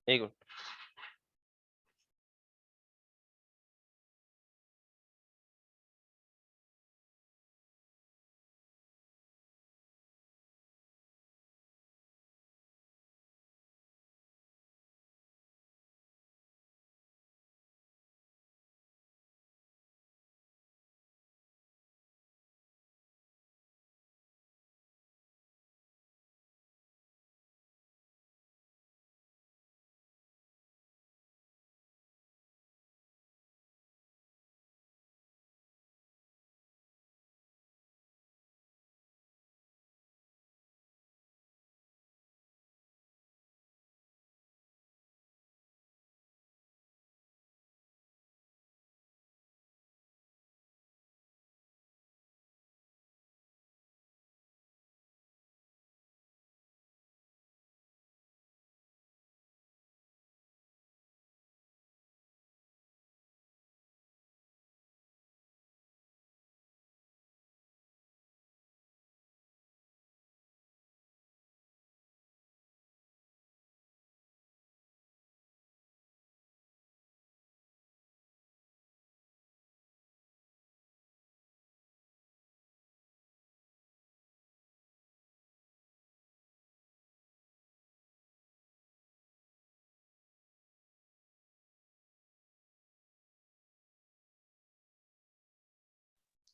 Very good.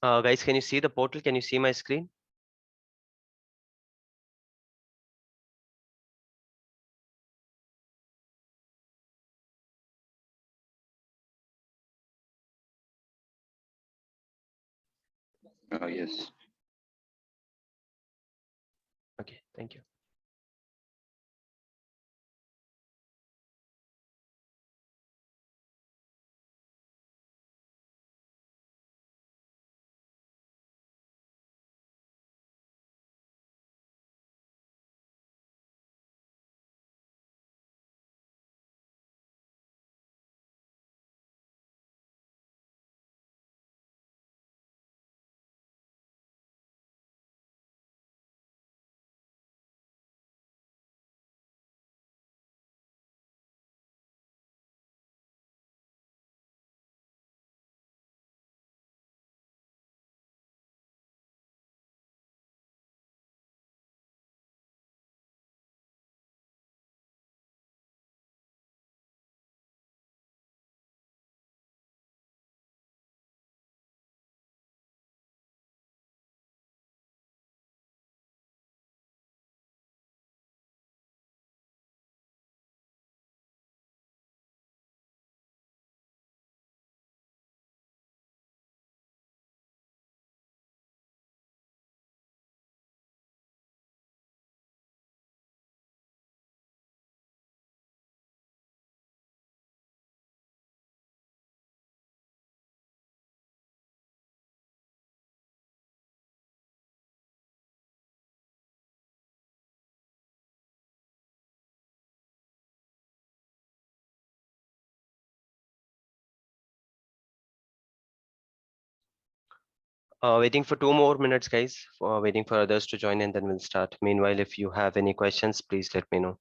Guys, can you see the portal? Can you see my screen? Yes. Okay, thank you. Waiting for 2 more minutes, guys. Waiting for others to join, and then we'll start. Meanwhile, if you have any questions, please let me know.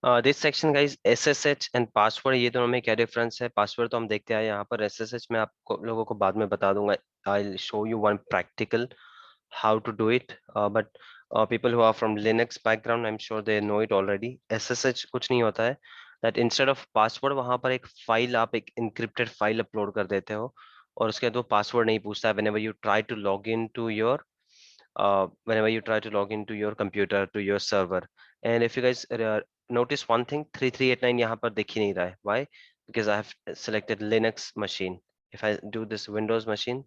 This section guys SSH and password, ये दोनों में क्या difference है? Password तो हम देखते आए यहाँ पर, एसएसएच में आपको लोगों को बाद में बता दूंगा। I will show you one practical how to do it, but people who are from Linux background, I'm sure they know it already. SSH कुछ नहीं होता है, that instead of password वहां पर एक फाइल, आप एक encrypted फाइल अपलोड कर देते हो और उसके बाद वो पासवर्ड नहीं पूछता है whenever you try to log into your computer to your server. And if you guys notice one thing, 3389 यहाँ पर दिख ही नहीं रहा है. Why? Because I have selected Linux machine. If I do this Windows machine,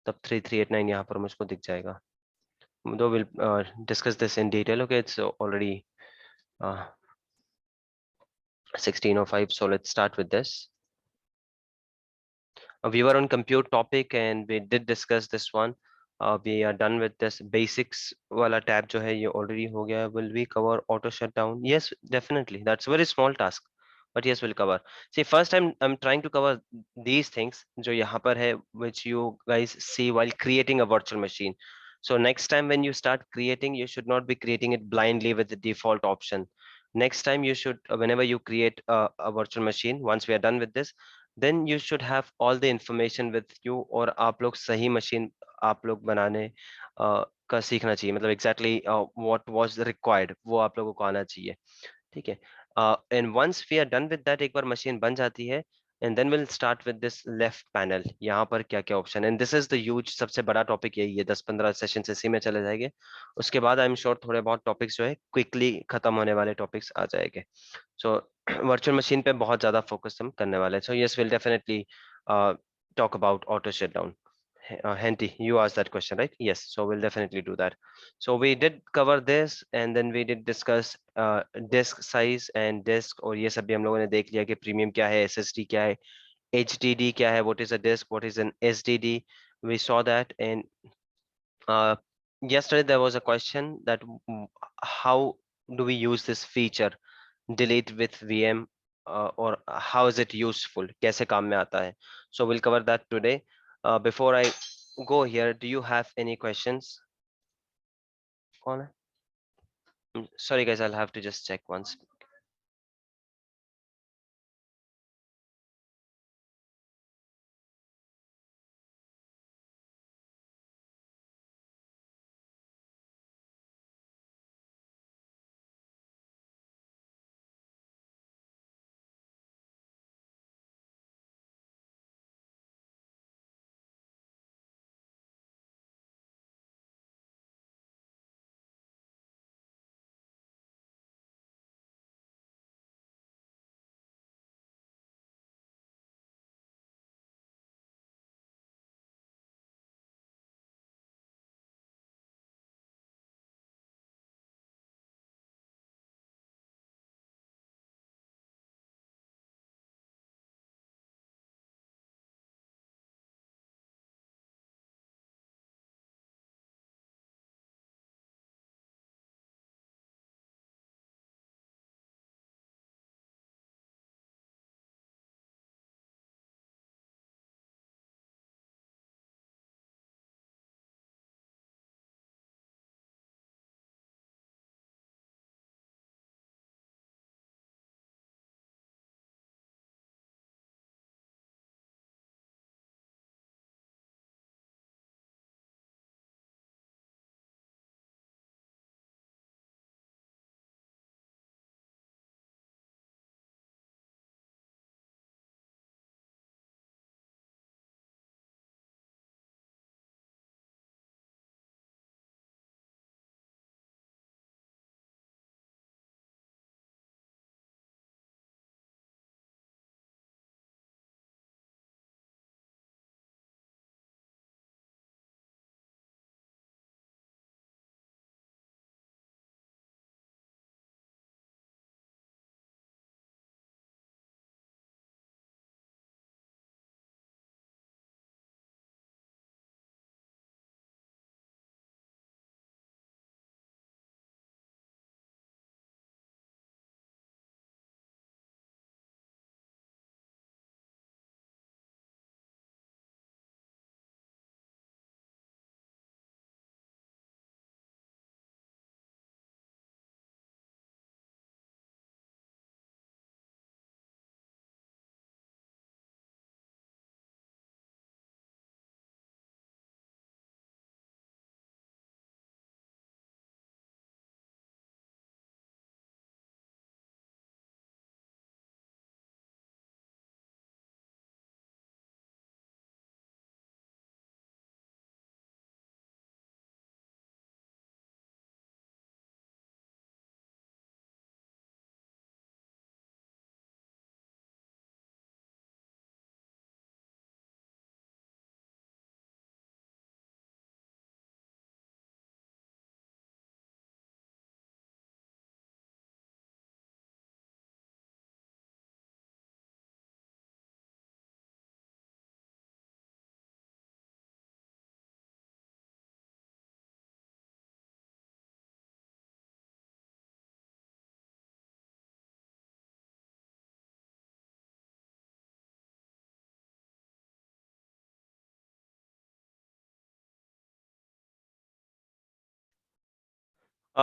तब 3389 यहाँ पर मुझको दिख जाएगा. Though we'll discuss this in detail. Okay, it's already uh, 16:05, so let's start with this. We were on compute topic and we did discuss this one. We are done with this basics wala tab जो है ये already हो गया. Will we cover auto shutdown? Yes, definitely. That's a very small task, but yes, we'll cover. See, first I'm trying to cover these things जो यहाँ पर है, which you guys see while creating a virtual machine. So next time when you start creating, you should not be creating it blindly with the default option. Next time you should, whenever you create a virtual machine, once we are done with this, then you should have all the information with you, और आप लोग सही machine आप लोग बनाने का सीखना चाहिए, मतलब एग्जैक्टली व्हाट वाज रिक्वायर्ड वो आप लोगों को आना चाहिए. ठीक है. And once we are done with that, एक बार मशीन बन जाती है, and then will start with this left panel. यहाँ पर क्या क्या option, and this is the huge सबसे बड़ा टॉपिक यही है. 10-15 सेशन इसी में चले जाएंगे. उसके बाद आई एम श्योर थोड़े बहुत टॉपिक्स जो है क्विकली खत्म होने वाले टॉपिक्स आ जाएंगे. सो वर्चुअल मशीन पे बहुत ज्यादा फोकस हम करने वाले हैं. So yes, will definitely talk about auto shutdown. Henty, you asked that question, right? Yes, so we'll definitely do that. So we did cover this, and then we did discuss disk size and disk, और ये सब भी हम लोगों ने देख लिया कि प्रीमियम क्या है, SSD क्या है, HDD क्या है, what is a disk, what is an SDD. We saw that. And yesterday there was a question that how do we use this feature delete with VM, or how is it useful, कैसे काम में आता है. So we'll cover that today. Before I go here, do you have any questions? कौन है? Sorry guys, I'll have to just check once.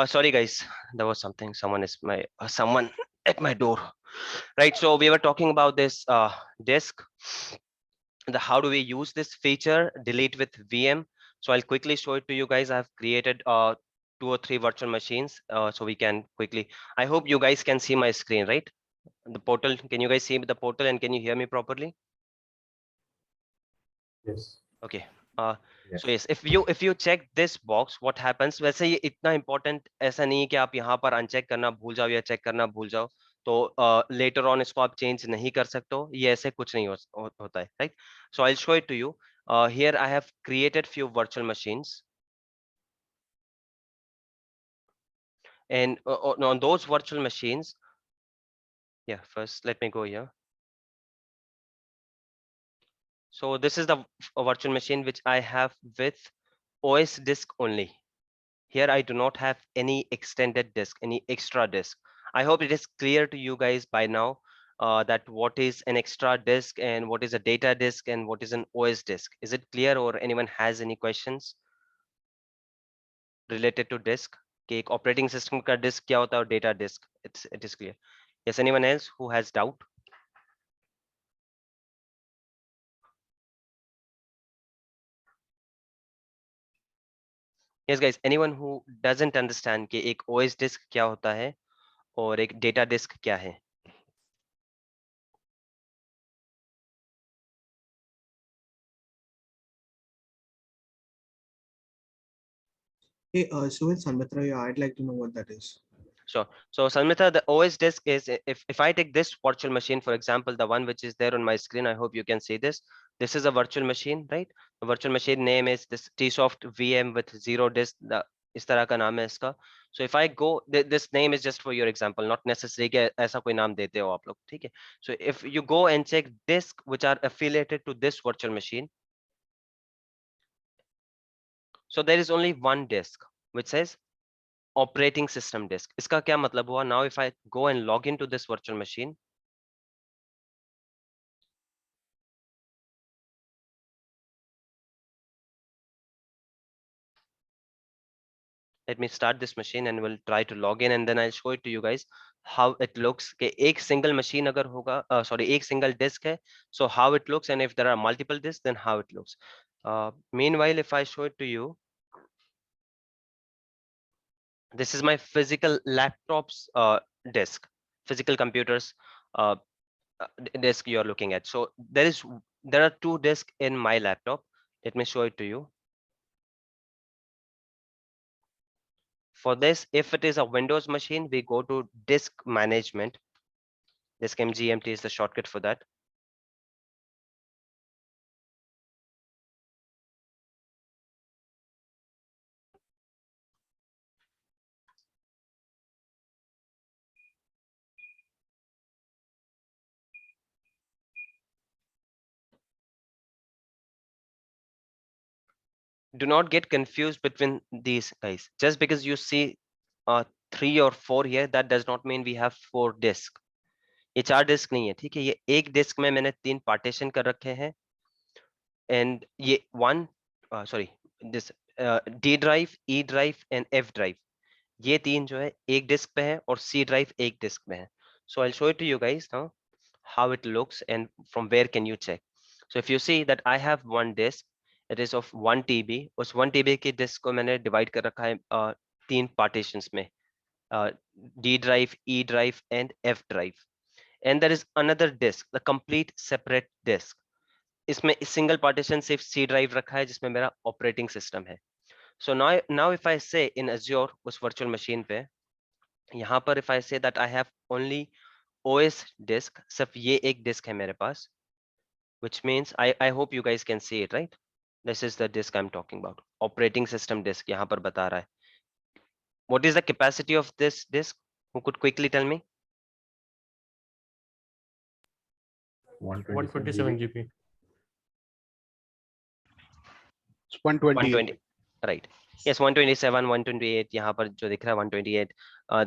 Sorry guys, there was something. Someone at my door. Right. So we were talking about this disk. The how do we use this feature? Delete with VM. So I'll quickly show it to you guys. I've created 2 or 3 virtual machines, so we can quickly. I hope you guys can see my screen, right? The portal. Can you guys see the portal and can you hear me properly? Yes. Okay. So Yes. yes, if you check this box, what happens? वैसे ये इतना important ऐसा नहीं है कि आप यहाँ पर अनचेक करना भूल जाओ या चेक करना भूल जाओ, तो later on इसको आप चेंज नहीं कर सकते हो, ये ऐसे कुछ नहीं होता है, right? So I'll show it to you. Here I have created few virtual machines, and on those virtual machines, yeah. First, let me go here. So this is the virtual machine which I have with OS disk only. Here I do not have any extended disk, any extra disk. I hope it is clear to you guys by now that what is an extra disk and what is a data disk and what is an OS disk. Is it clear, or anyone has any questions related to disk? कि एक operating system का disk क्या होता है और data disk? It is clear. Yes, anyone else who has doubt? Yes guys, anyone who doesn't understand कि एक OS disk क्या होता है और एक data disk क्या है? Hey, so with Sanmitra, yeah, I'd like to know what that is. Sure. So Sanmita, the OS disk is, if I take this virtual machine, for example, the one which is there on my screen, I hope you can see this. This is a virtual machine, right? The virtual machine name is this Tsoft VM with 0 disk. The इस तरह का नाम है इसका. So if I go, this name is just for your example, not necessary कि ऐसा कोई नाम देते हो आप लोग, ठीक है? So if you go and check disk which are affiliated to this virtual machine, so there is only one disk which says operating system disk. इसका क्या मतलब हुआ? Now if I go and log into this virtual machine, let me start this machine and we'll try to log in, and then I'll show it to you guys how it looks. कि एक single machine अगर होगा, sorry, एक single disk है, so how it looks, and if there are multiple disks, then how it looks. Meanwhile, if I show it to you, this is my physical laptop's disk, physical computers uh, disk you are looking at. So there are 2 disks in my laptop. Let me show it to you. For this, if it is a Windows machine, we go to disk management. Disk MGMT is the shortcut for that. Do not get confused between these guys. Just because you see 3 or 4 here, that does not mean we have 4 disk. ये 4 disc नहीं है, ठीक है? ये एक disc में मैंने 3 partition कर रखे हैं, एंड ये sorry, this D drive, E drive and F drive, ये 3 जो है एक डिस्क पे है और सी ड्राइव एक डिस्क में है. So I'll show it to you guys now how it looks and from where can you check. So if you see that I have one disk, it is of 1 TB. उस 1 TB की disc को मैंने divide कर रखा है 3 partitions में, D drive, E drive and F drive. And there is another disk, the complete separate disk. इसमें single partition सिर्फ C drive रखा है जिसमें मेरा ऑपरेटिंग सिस्टम है. So now if I say in Azure उस virtual machine पे, यहाँ पर if I say that I have only OS disk, सिर्फ ये एक disk है मेरे पास, which means I hope you guys can see it, right? This is the disk I'm talking about. Operating system disk यहाँ पर बता रहा है. What is the capacity of this disk? Who could quickly tell me? 127 GB. It's 128. 120, right? Yes, 127, 128. यहाँ पर जो दिख रहा है 128.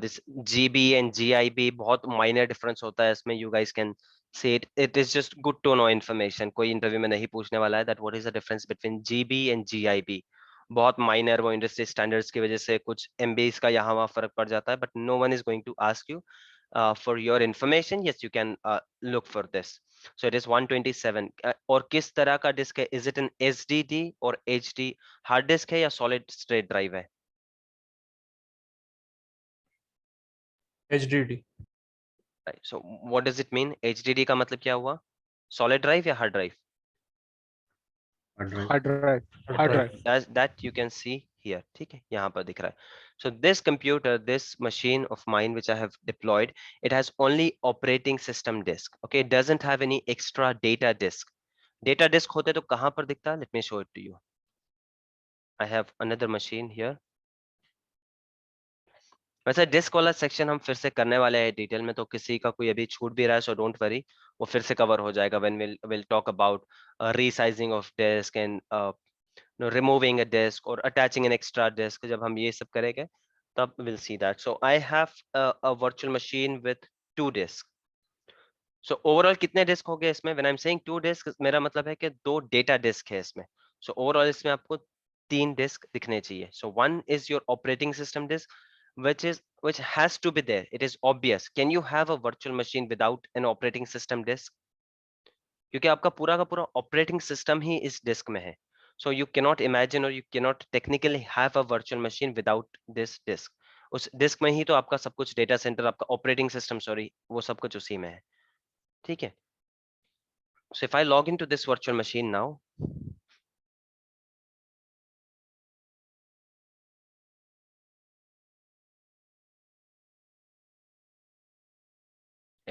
This GB and GIB बहुत minor difference होता है इसमें. You guys can see it. It is just good to know information. कोई इंटरव्यू में नहीं पूछने वाला है that what is the difference between GB and GIB. बहुत माइनर, वो इंडस्ट्री स्टैंडर्ड्स की वजह से कुछ MBs का यहाँ वहाँ फर्क पड़ जाता है, but no one is going to ask you for your information. Yes, you can look for this. So it is 127. और किस तरह का डिस्क है? इज इट एन SSD और HD हार्ड डिस्क है या सॉलिड स्टेट ड्राइव है? HDD. So what does it mean? HDD का मतलब क्या हुआ? सॉलिड ड्राइव या hard drive? Hard drive. Hard drive. Hard drive. That you can see here. ठीक है, यहाँ पर दिख रहा है. So this computer, this machine of mine which I have deployed, it has only operating system disk. Okay, it doesn't have any extra data disk. Data disk होते तो कहाँ पर दिखता? Let me show it to you. I have another machine here. वैसे disc वाला section हम फिर से करने वाले हैं डिटेल में, तो किसी का कोई अभी छूट भी रहा है सो डोंट वरी, वो फिर से कवर हो जाएगा when we'll talk about resizing of disk and removing a disk or attaching an extra disk. जब हम ये सब करेंगे तब we'll see that. So I have a virtual machine with 2 disks. So overall कितने डिस्क हो गए इसमें? When I'm saying 2 disks, मेरा मतलब है कि 2 डेटा डिस्क है इसमें. So overall इसमें आपको 3 डिस्क दिखने चाहिए. So one is your operating system disk, which has to be there. It is obvious. Can you have a virtual machine without an operating system disk? क्योंकि आपका पूरा का पूरा ऑपरेटिंग सिस्टम ही इस डिस्क में है. So you cannot imagine or you cannot technically have a virtual machine without this disk. उस disc में ही तो आपका सब कुछ, डेटा सेंटर, आपका ऑपरेटिंग सिस्टम, सॉरी, वो सब कुछ उसी में है. ठीक है. So if I log into this virtual machine now,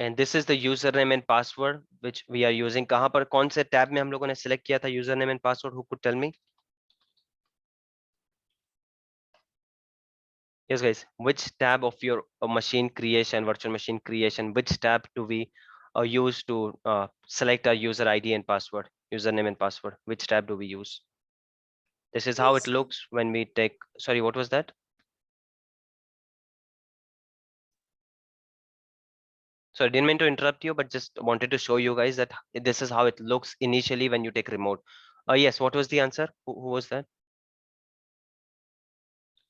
and this is the username and password which we are using. कहाँ पर, कौन से टैब में हम लोगों ने सिलेक्ट किया था username and password? Who could tell me? Yes guys, which tab of your machine creation, virtual machine creation, which tab do we use to select our user ID and password, username and password? Which tab do we use? This is how it looks when we take, sorry, what was that? So I didn't mean to interrupt you, but just wanted to show you guys that this is how it looks initially when you take remote. Yes, what was the answer? Who was that?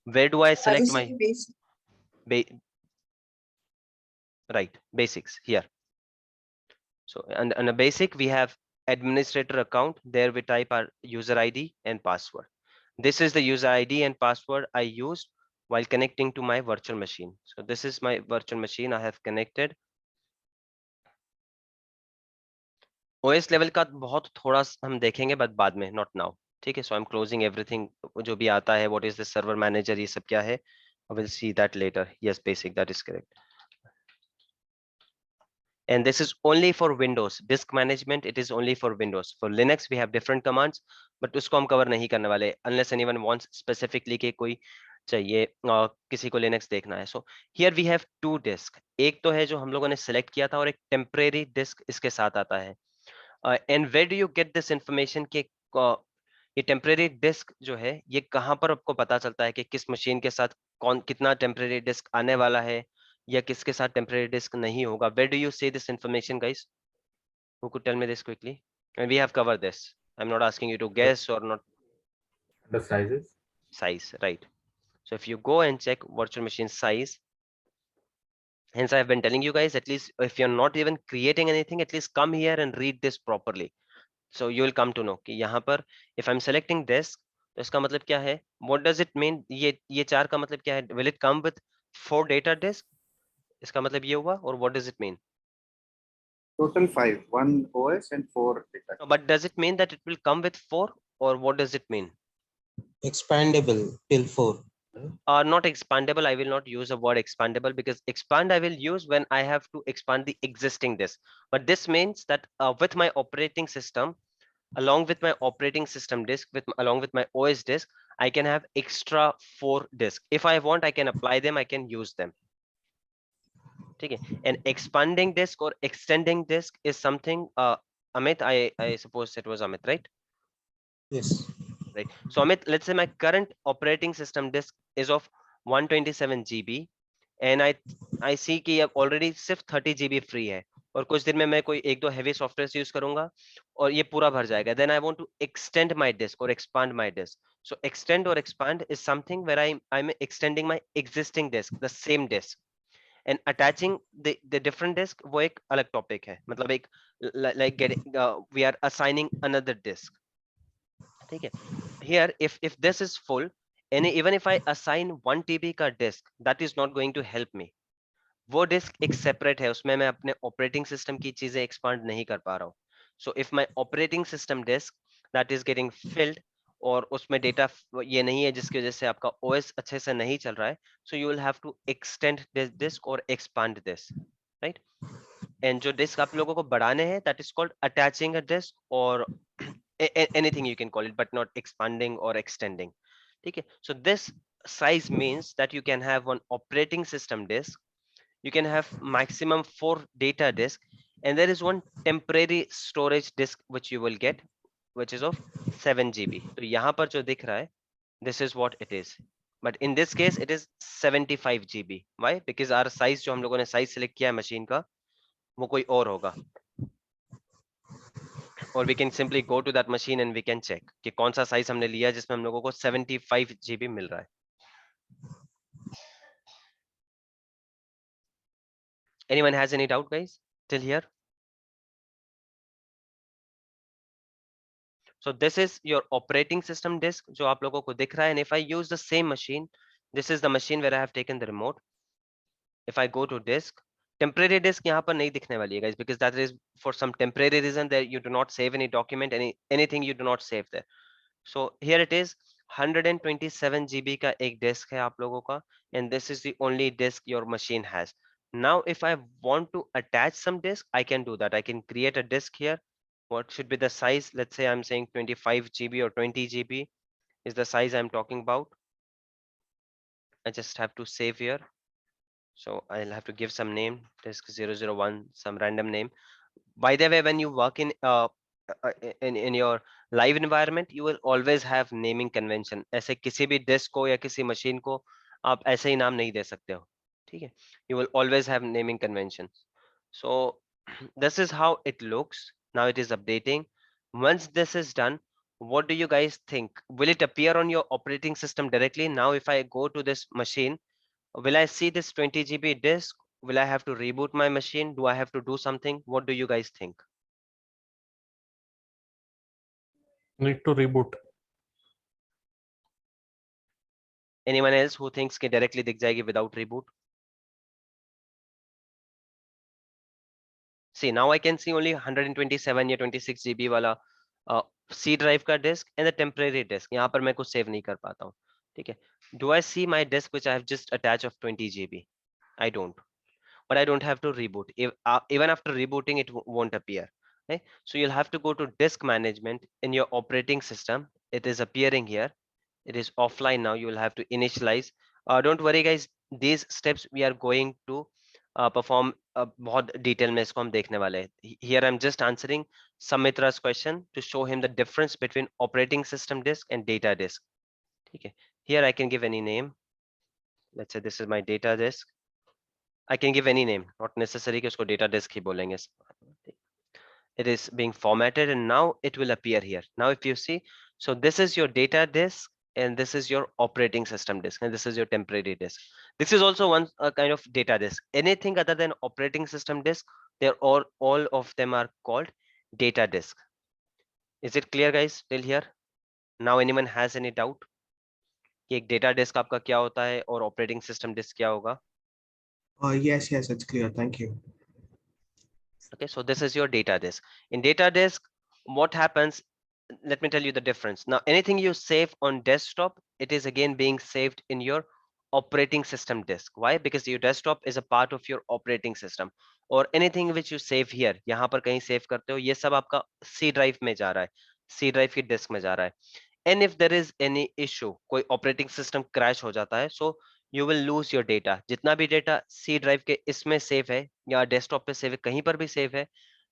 Where do I select my right basics here? So and a basic, we have administrator account. There we type our user ID and password. This is the user ID and password I used while connecting to my virtual machine. So this is my virtual machine I have connected. OS level का बहुत थोड़ा हम देखेंगे but बाद में, not now. ठीक है. So I'm closing everything जो भी आता है. What is the server manager, ये सब क्या है? I will see that later. Yes, basic, that is correct. And this is only for Windows disk management. It is only for Windows. For Linux we have different commands, but उसको हम cover नहीं करने वाले unless anyone wants specifically के कोई चाहिए किसी को Linux देखना है. So here we have 2 disk. एक तो है जो हम लोगों ने select किया था और एक temporary disk इसके साथ आता है. And where do you get this information कि ये टेम्परेरी डिस्क जो है ये कहाँ पर आपको पता चलता है कि किस मशीन के साथ कौन कितना टेम्परेरी डिस्क आने वाला है या किसके साथ टेम्परेरी डिस्क नहीं होगा? Where do you see this information, guys? Who could tell me this quickly? And we have covered this. I'm not asking you to guess or not. The sizes. Size, right? So if you go and check virtual machine size, hence I have been telling you guys, at least if you're not even creating anything, at least come here and read this properly. So you will come to know कि यहाँ पर if I'm selecting this, तो इसका मतलब क्या है? What does it mean? ये 4 का मतलब क्या है? Will it come with 4 data disk? इसका मतलब ये हुआ. और what does it mean? Total 5, 1 OS and 4 data. But does it mean that it will come with 4, or what does it mean? Expandable till 4. Not expandable. I will not use the word expandable, because expand I will use when I have to expand the existing disk. But this means that with my operating system, along with my operating system disk, along with my OS disk, I can have extra 4 disks. If I want, I can apply them, I can use them. Okay. And expanding disk or extending disk is something, Amit, I suppose it was Amit, right? Yes. Right. So Amit, let's say my current operating system disk is of 127 GB, and I see कि अब already सिर्फ 30 GB free है, और कुछ दिन में मैं कोई एक दो heavy software use करूंगा और ये पूरा भर जाएगा. Then I want to extend my disk or expand my disk. So extend or expand is something where I'm extending my existing disk, the same disk, and attaching the different disk, वो एक अलग topic है. मतलब एक like getting we are assigning another disk. ठीक है. Here if this is full, and even if I assign 1 TB का disk, that is not going to help me. वो डिस्क एक सेपरेट है, उसमें मैं अपने ऑपरेटिंग सिस्टम की चीजें एक्सपांड नहीं कर पा रहा हूँ. So if my operating system disk that is getting filled, और उसमें डेटा ये नहीं है जिसकी वजह से आपका ओएस अच्छे से नहीं चल रहा है, so you will have to extend this disk और एक्सपांड दिस, राइट. एंड जो डिस्क आप लोगों को बढ़ाने हैं, that is called attaching a disk, और anything you can call it, but not expanding or extending. ठीक है. So this size means that you can have one operating system disk, you can have maximum 4 data disk, and there is one temporary storage disk which you will get, which is of 7 GB. तो यहाँ पर जो दिख रहा है, this is what it is, but in this case it is 75 GB. Why? Because our size जो हम लोगों ने size select किया है machine का, वो कोई और होगा. Or we can simply go to that machine and we can check कि कौन सा size हमने लिया जिसमें हम लोगों को 75 GB मिल रहा है. Anyone has any doubt, guys, till here? So this is your operating system disk जो आप लोगों को दिख रहा है, and if I use the same machine, this is the machine where I have taken the remote. If I go to disk, temporary disk यहाँ पर नहीं दिखने वाली है, guys, because that is for some temporary reason that you do not save any document, anything you do not save there. So here it is, 127 GB का एक disk है आप लोगों का, and this is the only disk your machine has. Now if I want to attach some disk, I can do that. I can create a disk here. What should be the size? Let's say I'm saying 25 GB or 20 GB is the size I'm talking about. I just have to save here. So I'll have to give some name, disk 001, some random name. By the way, when you work in your live environment, you will always have naming convention. ऐसे किसी भी disk को या किसी machine को आप ऐसे ही नाम नहीं दे सकते हो. ठीक है? You will always have naming convention. So this is how it looks. Now it is updating. Once this is done, what do you guys think? Will it appear on your operating system directly? Now if I go to this machine, will I see this 20 GB disk? Will I have to reboot my machine? Do I have to do something? What do you guys think? Need to reboot. Anyone else who thinks कि directly दिख जाएगी without reboot? See, now I can see only 127 या 26 GB वाला C drive का disk and the temporary disk. यहाँ पर मैं कुछ save नहीं कर पाता हूँ. ठीक है? Do I see my disk which I have just attached of 20 GB? I don't. But I don't have to reboot. Even after rebooting, it won't appear. Okay? So you'll have to go to disk management in your operating system. It is appearing here. It is offline now. You will have to initialize. Don't worry, guys. These steps we are going to perform बहुत detail में इसको हम देखने वाले हैं. Here I'm just answering Samitra's question to show him the difference between operating system disk and data disk. ठीक है? Here I can give any name. Let's say this is my data disk. I can give any name, not necessary कि उसको data disk ही बोलेंगे. It is being formatted and now it will appear here. Now if you see, so this is your data disk and this is your operating system disk and this is your temporary disk. This is also one kind of data disk. Anything other than operating system disk, they're all of them are called data disk. Is it clear, guys, till here? Now anyone has any doubt कि एक data disk आपका क्या होता है और operating system disk क्या होगा? Yes, it's clear. Thank you. Okay, so this is your data disk. In data disk, what happens? Let me tell you the difference. Now, anything you save on desktop, it is again being saved in your operating system disk. Why? Because your desktop is a part of your operating system. Or anything which you save here, यहाँ पर कहीं save करते हो, ये सब आपका C drive में जा रहा है, C drive की disk में जा रहा है. And if there is any issue, कोई operating system crash हो जाता है, so you will lose your data. जितना भी data C drive के इसमें save है या desktop पे save है, कहीं पर भी save है,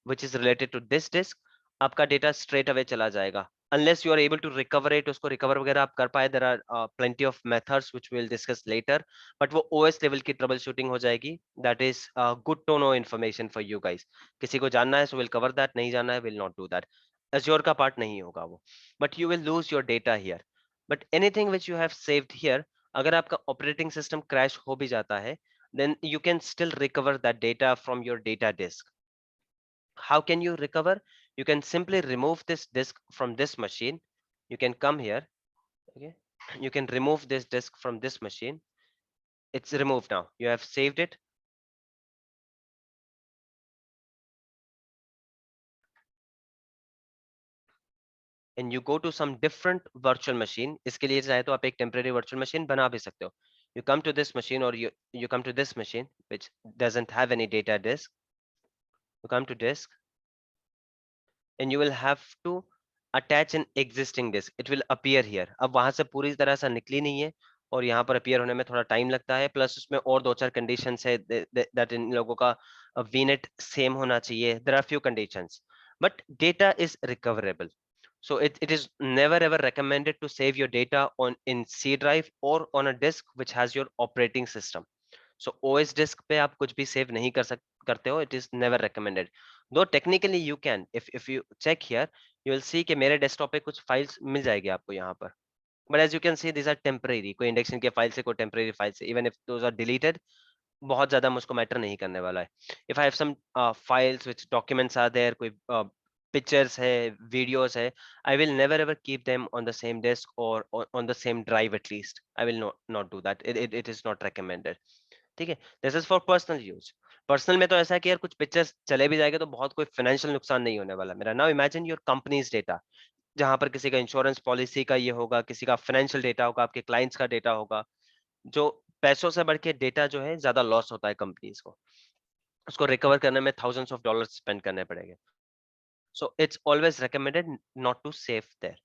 which is related to this disk, आपका data straight away चला जाएगा. Unless you are able to recover it, उसको recover वगैरह आप कर पाए, there are plenty of methods which we will discuss later. But वो OS level की troubleshooting हो जाएगी. That is good to know information for you guys. किसी को जानना है, so will cover that. नहीं जानना है, will not do that. Azure का part नहीं होगा वो. But you will lose your data here. but anything which you have saved here, अगर आपका operating system crash हो भी जाता है, then you can still recover that data from your data disk. How can you recover? You can simply remove this disk from this machine. You can come here, okay? You can remove this disk from this machine. It's removed now. You have saved it. And you go to some different virtual machine. इसके लिए चाहे तो आप एक temporary virtual machine बना भी सकते हो. You come to this machine, or you come to this machine which doesn't have any data disk. You come to disk, and you will have to attach an existing disk. It will appear here. अब वहां से पूरी तरह से निकली नहीं है, और यहाँ पर अपीयर होने में थोड़ा टाइम लगता है, प्लस उसमें और दो चार कंडीशंस है दैट इन लोगों का वीनेट सेम होना चाहिए. There are few conditions, but data is recoverable. So it is never ever recommended to save your data on in C drive or on a disk which has your operating system. So OS disk पे आप कुछ भी save नहीं करते हो. It is never recommended. Though technically you can. If you check here, you will see कि मेरे desktop पे कुछ files मिल जाएगी आपको यहाँ पर. But as you can see, these are temporary. कोई इंडेक्शन के फाइल से, कोई temporary फाइल से. Even if those are deleted, बहुत ज्यादा मुझको मैटर नहीं करने वाला है. If I have some files which documents are there, कोई pictures है, videos है, I will never ever keep them on the same disk or on the same drive at least. I will not do that. It is not recommended. ठीक है. This is for personal use. Personal में तो ऐसा है कि यार कुछ pictures चले भी जाएगा तो बहुत कोई फाइनेंशियल नुकसान नहीं होने वाला मेरा. Now imagine your companies data, जहां पर किसी का इंश्योरेंस पॉलिसी का ये होगा, किसी का फाइनेंशियल डेटा होगा, आपके क्लाइंट्स का डेटा होगा, जो पैसों से बढ़ के डेटा जो है ज्यादा लॉस होता है कंपनीज को, उसको रिकवर करने में थाउजेंड्स ऑफ डॉलर्स स्पेंड करने पड़ेंगे. So it's always recommended not to save there.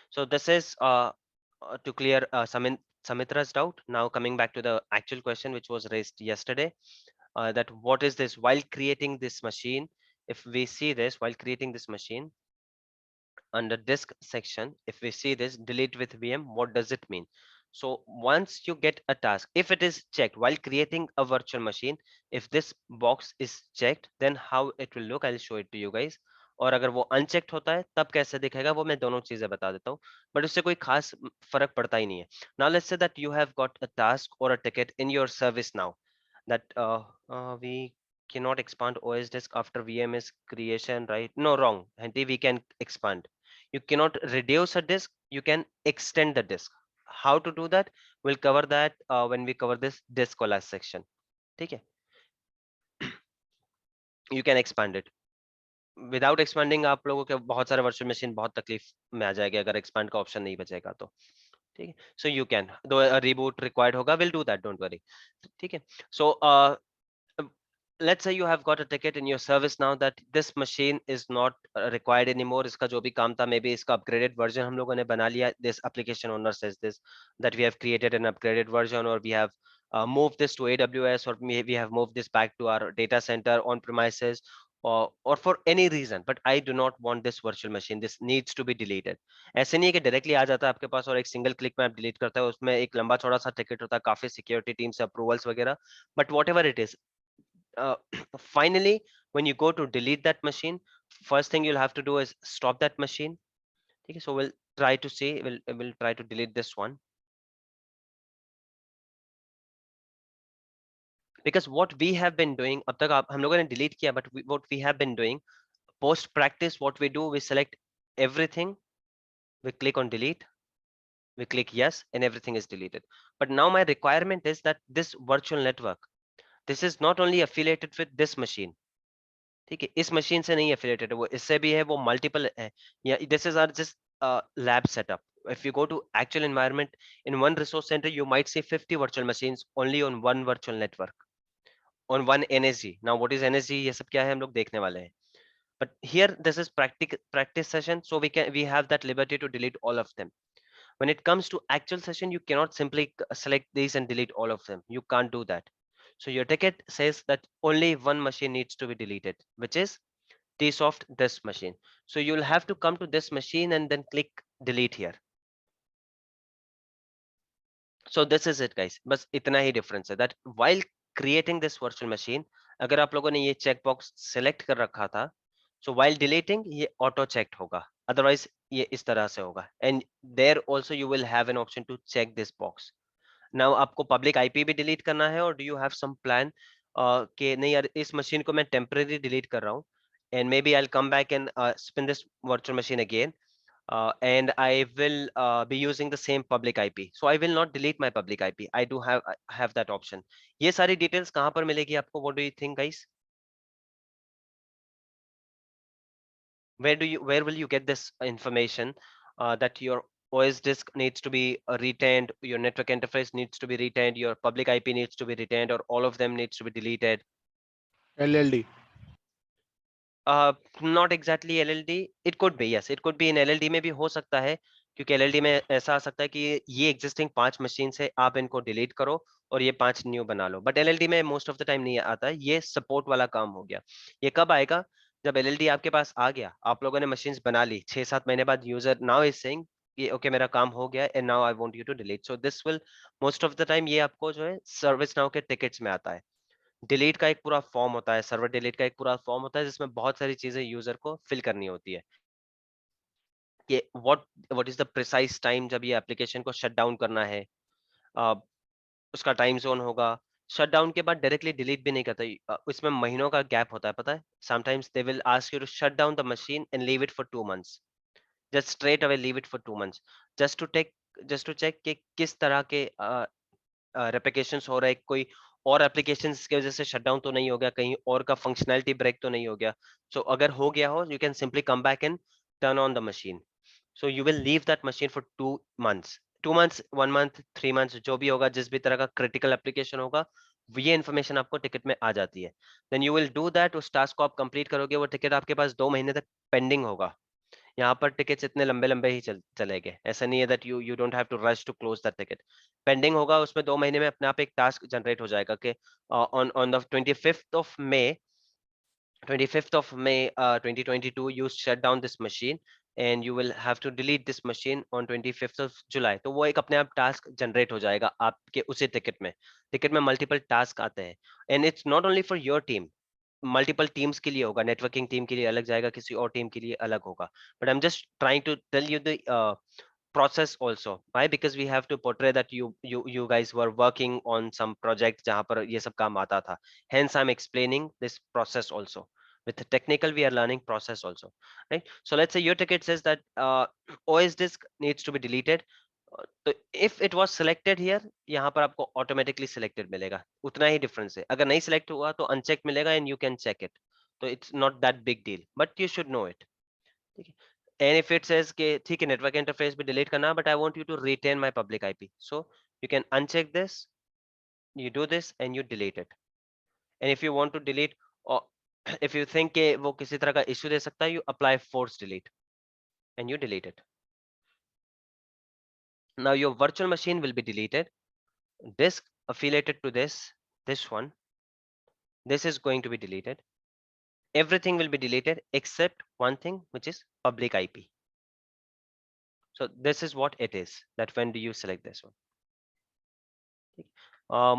So this is to clear Samitra's doubt. Now coming back to the actual question which was raised yesterday, that what is this while creating this machine? If we see this while creating this machine under disk section, if we see this delete with VM, what does it mean? So once you get a task, if it is checked while creating a virtual machine, if this box is checked, then how it will look, I'll show it to you guys. और अगर वो unchecked होता है तब कैसे दिखेगा, वो मैं दोनों चीजें बता देता हूँ, बट उससे कोई खास फर्क पड़ता ही नहीं है. Now let's say that you have got a task or a ticket in your service now, that we cannot expand OS disk after VM is creation, right? No, wrong. Henty, we can expand. You cannot reduce a disk, you can extend the disk. How to do that? We'll cover that when we cover this disk collapse section. Okay. You can expand it. Without expanding, आप लोगों के बहुत सारे virtual machine बहुत तकलीफ में आ जाएगी अगर expand का ऑप्शन नहीं बचेगा तो. ठीक है. So you can, though a reboot required होगा, we'll do that, don't worry. ठीक है. So let's say you have got a ticket in your service now that this machine is not required anymore. इसका जो भी काम था, maybe इसका upgraded version हम लोगों ने बना लिया. This application owner says this, that we have created an upgraded version, or we have moved this to AWS, or we have moved this back to our data center on premises, or for any reason, but I do not want this virtual machine. This needs to be deleted. ऐसे नहीं है कि directly आ जाता है आपके पास और एक single click में आप delete करते हो. उसमें एक लंबा चौड़ा सा ticket होता है, काफी security team से approvals वगैरह. But whatever it is, finally, when you go to delete that machine, first thing you'll have to do is stop that machine. Okay, so we'll try to see, we'll try to delete this one. Because what we have been doing, अब तक हम लोगों ने delete किया, but what we have been doing, post practice, what we do, we select everything, we click on delete, we click yes, and everything is deleted. But now my requirement is that this virtual network, this is not only affiliated with this machine. ठीक है, इस machine से नहीं affiliated है, वो इससे भी है, वो multiple है. Yeah, this is our just lab setup. If you go to actual environment in one resource center, you might see 50 virtual machines only on one virtual network, on one NSG. Now what is NSG, ये सब क्या है हम लोग देखने वाले हैं. But here this is practice session, so we have that liberty to delete all of them. When it comes to actual session, you cannot simply select these and delete all of them. You can't do that. So your ticket says that only one machine needs to be deleted, which is tsoft this machine. So you'll have to come to this machine and then click delete here. So this is it, guys. बस इतना ही difference है, that while creating this virtual machine, अगर आप लोगों ने ये checkbox select कर रखा था, so while deleting ये auto checked होगा. otherwise ये इस तरह से होगा. And there also you will have an option to check this box. Now आपको public IP भी delete करना है, or do you have some plan कि नहीं यार इस मशीन को मैं temporary delete कर रहा हूँ, and maybe I'll come back and spin this virtual machine again, and I will be using the same public IP. So I will not delete my public IP. I do have that option. ये सारी details कहाँ पर मिलेगी आपको? What do you think, guys? Where will you get this information that your OS disk needs to be retained, your network interface needs to be retained, your public IP needs to be retained, or all of them needs to be deleted? LLD. Not exactly LLD. It could be, yes. It could be in LLD में भी हो सकता है, क्योंकि LLD में ऐसा आ सकता है कि ये existing 5 मशीन से आप इनको delete करो और ये 5 न्यू बना लो. बट LLD में most of the time नहीं आता है. ये support वाला काम हो गया. ये कब आएगा? जब LLD आपके पास आ गया, आप लोगों ने मशीन्स बना ली, 6-7 महीने बाद यूजर now is saying कि ओके मेरा काम हो गया and now I want you to delete. So this will most of the time ये आपको जो है सर्विस नाउ के टिकट्स में आता है. डिलीट का एक पूरा फॉर्म होता है, सर्वर डिलीट का एक पूरा फॉर्म होता है जिसमें बहुत सारी चीजें यूजर को फिल करनी होती है कि what is the precise time जब ये एप्लीकेशन को शट डाउन करना है. उसका टाइम जोन होगा. शट डाउन के बाद डायरेक्टली डिलीट भी नहीं करता, इसमें महीनों का गैप होता है, पता है. Sometimes they will ask you to shut down the machine and leave it for 2 months. Just straight away leave it for 2 months just to check कि किस तरह के रेप्लिकेशंस हो रहा है, कोई और एप्लीकेशंस की वजह से शटडाउन तो नहीं हो गया, कहीं और का फंक्शनैलिटी ब्रेक तो नहीं हो गया. सो अगर हो गया हो, you can simply come back and turn on the machine. So you will leave that machine for 2 months, 2 months, 1 month, 3 months, जो भी होगा, जिस भी तरह का क्रिटिकल एप्लीकेशन होगा, ये इन्फॉर्मेशन आपको टिकट में आ जाती है. Then you will do that. उस टास्क को आप कंप्लीट करोगे, वो टिकट आपके पास 2 महीने तक पेंडिंग होगा. यहाँ पर टिकट्स इतने लंबे लंबे ही चलेंगे. ऐसा नहीं है that you don't have to rush to close that ticket. Pending होगा, उसमें 2 महीने में अपने आप एक टास्क जनरेट हो जाएगा कि on the 25th of May 2022 you shut down this machine and you will have to delete this machine on 25th of July. तो वो एक अपने आप टास्क जनरेट हो जाएगा आपके उसी टिकट में मल्टीपल टास्क आते हैं. And it's not only for your team, multiple teams के लिए होगा. नेटवर्किंग टीम के लिए अलग जाएगा, किसी और टीम के लिए अलग होगा. But I am just trying to tell you the process also. Why? Because we have to portray that you guys were working on some project जहाँ पर ये सब काम आता था. Hence I'm explaining this process also. With the technical we are learning process also, right? So let's say your ticket says that OS disk needs to be deleted. तो if it was selected here, यहाँ पर आपको automatically selected मिलेगा, उतना ही difference है. अगर नहीं select हुआ तो unchecked मिलेगा and you can check it. तो it's not that big deal, but you should know it. ठीक है. And if it says कि ठीक है network interface भी delete करना, but I want you to retain my public IP, so you can uncheck this, you do this and you delete it. And if you want to delete, or if you think कि वो किसी तरह का issue दे सकता है, you apply force delete and you delete it. Now your virtual machine will be deleted. Disk affiliated to this one, this is going to be deleted. Everything will be deleted except one thing, which is public IP. So this is what it is, that when do you select this one.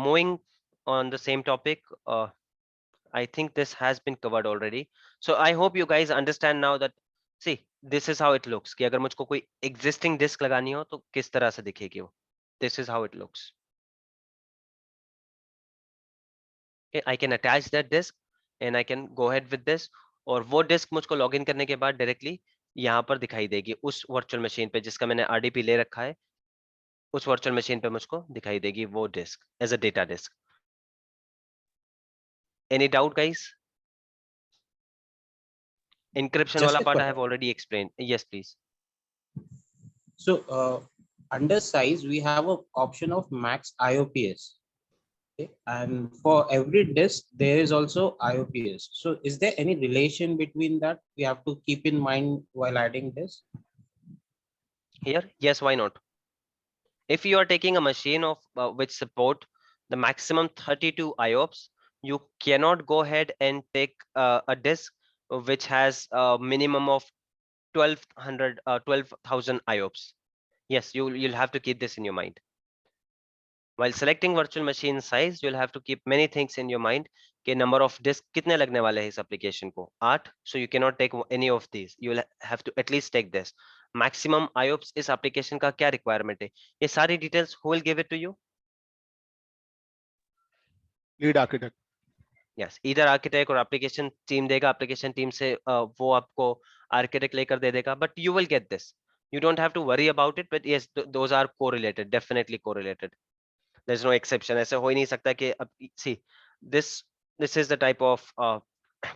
Moving on the same topic, I think this has been covered already. So I hope you guys understand now that, see, this is how it looks. कि अगर मुझको कोई existing disk लगानी हो तो किस तरह से दिखेगी वो. This is how it looks. Okay, I can attach that disk and I can go ahead with this. और वो disk मुझको login करने के बाद directly यहाँ पर दिखाई देगी उस virtual machine पे जिसका मैंने RDP ले रखा है. उस virtual machine पे मुझको दिखाई देगी वो disk as a data disk. Any doubt, guys? Encryption Just wala a part I question. have already explained. Yes, please. So under size, we have an option of max IOPS. Okay? And for every disk, there is also IOPS. So is there any relation between that we have to keep in mind while adding this? Here, yes, why not? If you are taking a machine of which support the maximum 32 IOPS, you cannot go ahead and take a disk which has a minimum of 12,000 IOPS. Yes, you'll have to keep this in your mind. While selecting virtual machine size, you'll have to keep many things in your mind. कि number of disk कितने लगने वाले हैं इस application को, 8. So you can not take any of these, you will have to at least take this. Maximum IOPS इस application का क्या रिक्वायरमेंट है, ये सारी details who will give it to you? Lead architect. Yes, इधर आर्किटेक्ट और application team देगा, application team से वो आपको आर्किटेक्ट लेकर दे देगा, but you will get this. You don't have to worry about it, but yes, those are correlated, definitely correlated. There's no exception. ऐसे हो ही नहीं सकता कि अब see this this is the type of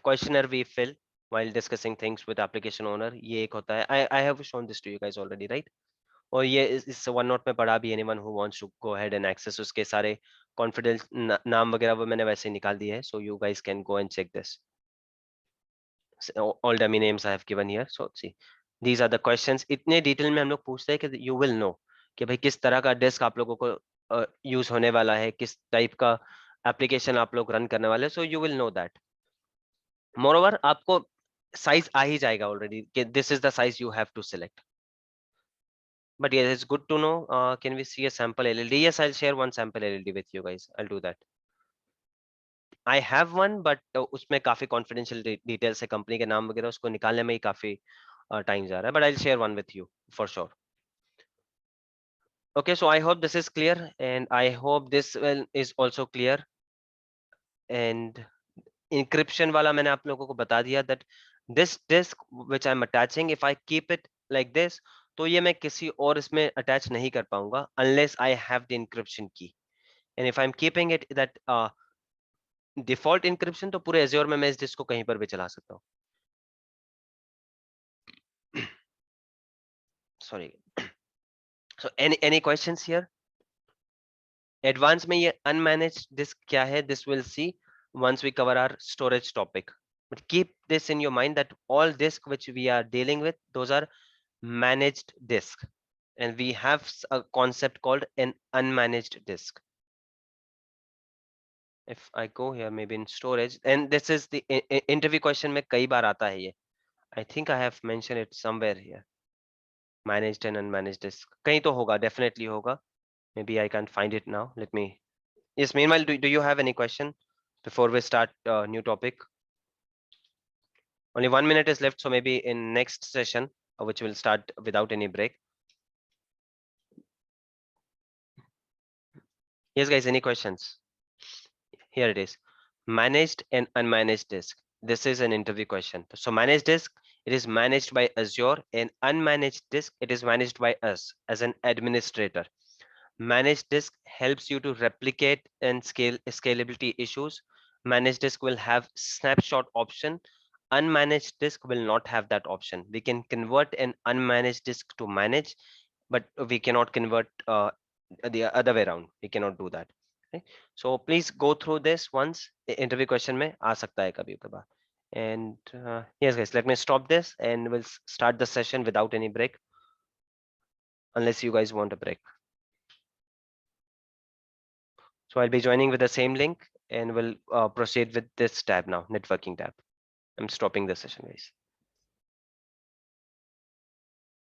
questionnaire we fill while discussing things with application owner. ये एक होता है. I have shown this to you guys already, right? और ये इस वन नोट में पढ़ा भी. anyone who wants to go ahead and access, उसके सारे confidence नाम वगैरह वो मैंने वैसे ही निकाल दिए हैं, so you guys can go and check this. All dummy names I have given here. So see, these are the questions. इतने डिटेल में हम लोग पूछते हैं कि you will know कि भाई किस तरह का डिस्क आप लोगों को यूज होने वाला है, किस टाइप का एप्लीकेशन आप लोग रन करने वाले हैं. So you will know that. Moreover आपको साइज आ ही जाएगा ऑलरेडी कि this is the size you have to select. But yes, it's good to know. Can we see a sample LLD? Yes, I'll share one sample LLD with you guys. I'll do that. I have one, but उसमें काफी confidential details है, company के नाम वगैरह, उसको निकालने में ही काफी टाइम जा रहा है. But I'll share one with you for sure. Okay, so I hope this is clear, and I hope this is also clear. And encryption वाला मैंने आप लोगों को बता दिया that this disk which I'm attaching, if I keep it like this, तो ये मैं किसी और इसमें attach नहीं कर पाऊंगा unless I have the encryption key. And if I'm keeping it that default encryption, तो पूरे Azure में मैं इस disk को कहीं पर भी चला सकता हूँ. Sorry. So any questions here? Advanced में ये unmanaged disk क्या है? This we'll see once we cover our storage topic. But keep this in your mind that all disk which we are dealing with, those are managed disk, and we have a concept called an unmanaged disk. If I go here, maybe in storage, and this is the interview question में कई बार आता है ये. I think I have mentioned it somewhere here. Managed and unmanaged disk. कहीं तो होगा, definitely होगा. Maybe I can't find it now. Let me. Yes, meanwhile, do you have any question before we start new topic? Only 1 minute is left, so maybe in next session, which will start without any break. Yes, guys, any questions? Here it is. Managed and unmanaged disk. This is an interview question. So managed disk, it is managed by Azure, and unmanaged disk, it is managed by us as an administrator. Managed disk helps you to replicate and scalability issues. Managed disk will have snapshot option. Unmanaged disk will not have that option. We can convert an unmanaged disk to manage, but we cannot convert the other way around. We cannot do that. Okay? So please go through this once. Interview question में आ सकता है कभी कभार. And yes, guys, let me stop this and we'll start the session without any break, unless you guys want a break. So I'll be joining with the same link and we'll proceed with this tab now, networking tab. I'm stopping the session, guys.